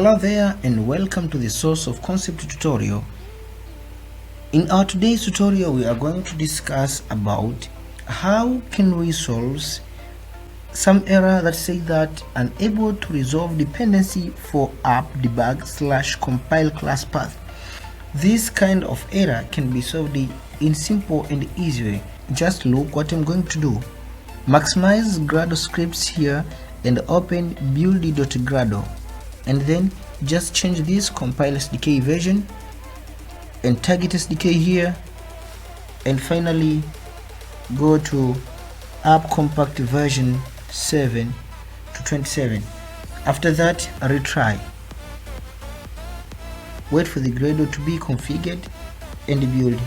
Hello there and welcome to the Source of Concept tutorial. In our today's tutorial we are going to discuss about how can we solve some error that say that unable to resolve dependency for app debug / compileClasspath. This kind of error can be solved in simple and easy way. Just look what I'm going to do. Maximize Gradle scripts here and open build.gradle. And then just change this compile SDK version and target SDK here, and finally go to app compact version 7 to 27. After that, retry. Wait for the Gradle to be configured and build.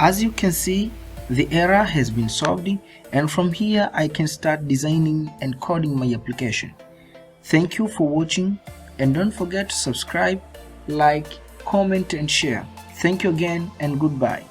As you can see, the error has been solved, and from here I can start designing and coding my application. Thank you for watching, and don't forget to subscribe, like, comment and share. Thank you again and goodbye.